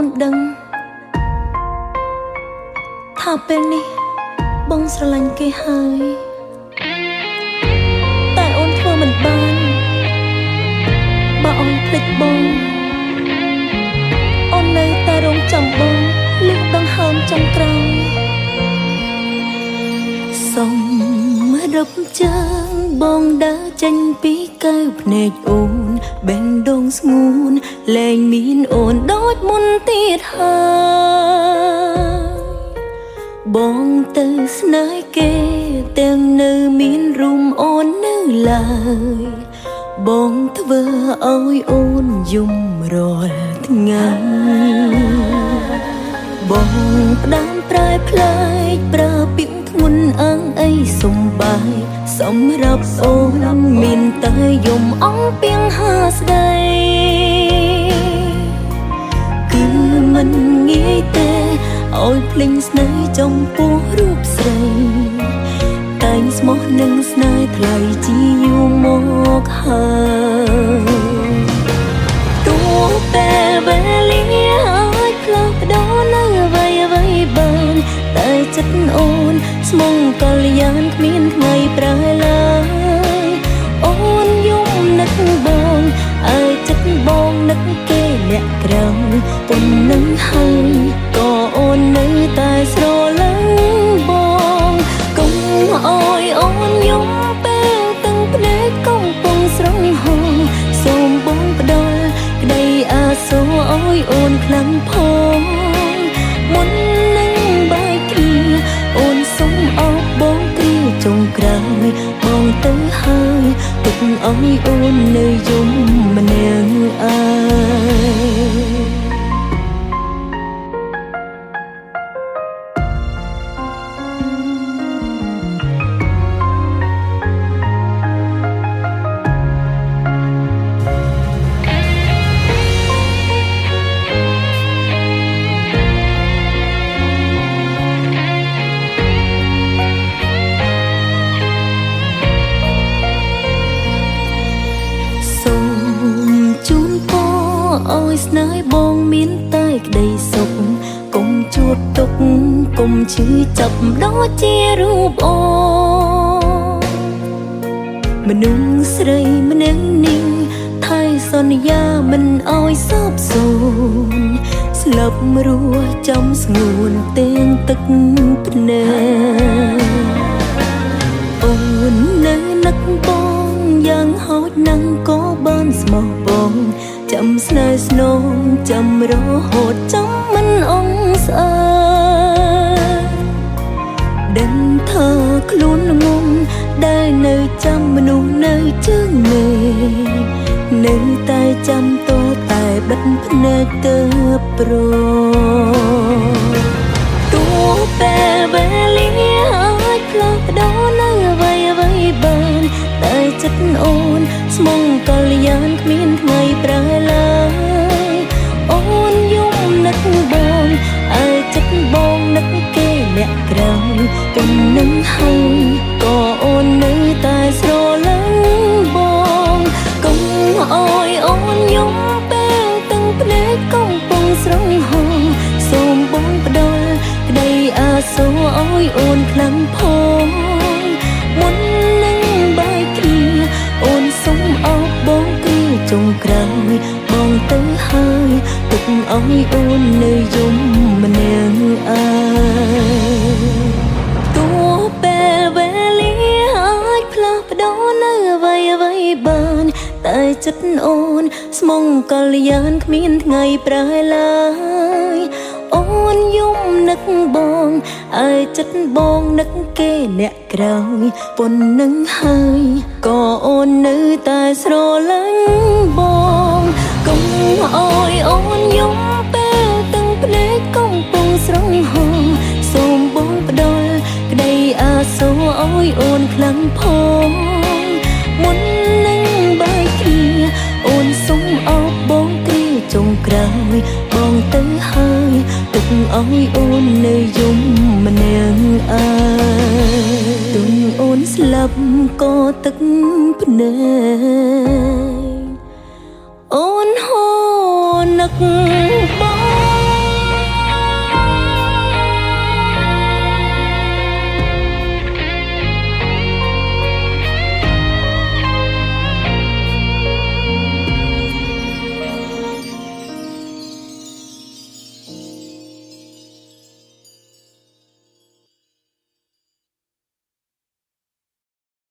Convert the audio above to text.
អូនដឹងថាពេលនេះបងស្រឡាញ់គេហើយតែអូនធ្វើមិនបានបើអូនភ្លេចបងអូននៅតែរងចាំបងលឹកដង្ហើមចុងក្រោយសុំរឹបជើងបងដើរចេញពីកែវភ្នែកអូនបេះដូងស្ងួនលែងមានអូនដូចមុនទៀតហើយបងទៅស្នេហ៍គេទាំងនៅមានរូមអូននៅឡើយបងធ្វើឲ្យអូនយំរាល់ថ្ងៃបងផ្ដាំប្រែផ្លែកប្រើពាក្យធ្ងន់អើងអីសំបាយសម្រាប់អូនមានតែយំអងពីងហាស្ដីគឺមិនងាយទេឲ្យភ្លេងស្នេហ៍ចំពោះរូបស្រីតែងស្មោះនឹងស្នេហ៍ថ្លៃជាយូរមកហើយទោះពេលវេលាអាចផ្លាស់ប្ដូរនៅអ្វីបានតែចិត្តអូនស្មងកល្យានគ្មានថ្ងៃប្រែឡើយអូនយំនឹកបងឲ្យចិត្តបងនឹកគេលាក់ក្រៅពុននឹងហើយក៏អូននៅតែស្រឡាញ់បងកុំអោយអូនយំពេលទាំងភ្នែកកំពុងស្រងហងសូមបងផ្ដល់ក្តីអាសូរអោយអូនខ្លាំងផងមុននឹងបែកគ្នាអូនសុំអោបបងគ្រាចុងក្រោយបងទៅហើយទុកឲ្យអូននៅយំម្នាក់ឯងឲ្យស្នេហ៍បងមានតែក្តីសុខកុំជួបទុក្ខកុំឈឺចាប់ដូចជារូបអូនមនុស្សស្រីម្នាក់នេះថៃសន្យាមិនឲ្យសោកសូន្យស្លាប់រស់ចំស្ងួនទាំងទឹកភ្នែកអូននៅនឹកបងយ៉ាងហោចណាស់ក៏បានស្មោះបងចាំស្នេហ៍ស្នងចាំរហូតចាំមិនអងស្អើដឹងថាខ្លួនងងដែលនៅចាំមនុស្សនៅជើងមេនៅតែចាំតតែបិទភ្នែកទៅប្រទោះពេលវេលាអាចផ្លាស់ប្ដូរនៅអ្វីបានតែចិត្តអូនស្មងកល្យានគ្មានថ្ងៃប្រែឡើយអូនយំនឹកបងឲ្យចិត្តបងនឹកគេលាក់ក្រៅពុននឹងហើយក៏អូននៅតែស្រឡាញ់បងកុំអោយអូនយំពេលទាំងភ្នែកកំពុងស្រងហងសូមបងផ្ដល់ក្តីអាសូរឲ្យអូនខ្លាំងផងមុននឹងបែកគ្នាអូនសុំអោបបងគ្រាចុងក្រោយបងទៅហើយទុកឲ្យអូននៅយំម្នាក់ឯងទោះពេលវេលាអាចផ្លាស់ប្ដូរនៅអ្វីបានតែចិត្តអូនស្មងកល្យានគ្មានថ្ងៃប្រែឡើយអូនយំនឹកបងឲ្យចិត្តបងនឹកគេអ្នកក្រោយពុននឹងហើយក៏អូននៅតែស្រឡាញ់បងកុំអោយអូនយំពេលទាំងភ្នែកកំពុងស្រងហងសូមបងផ្ដល់ក្តីអាសូរឲ្យអូនខ្លាំងផងមុននឹងបែកគ្នាអូនសុំអោបបងគ្រាចុងក្រោយបងទៅហើយទុកឲ្យអូននៅយំម្នាក់ឯងទុំអូនស្លាប់ក៏ទឹកភ្នែកអូនហូរនឹក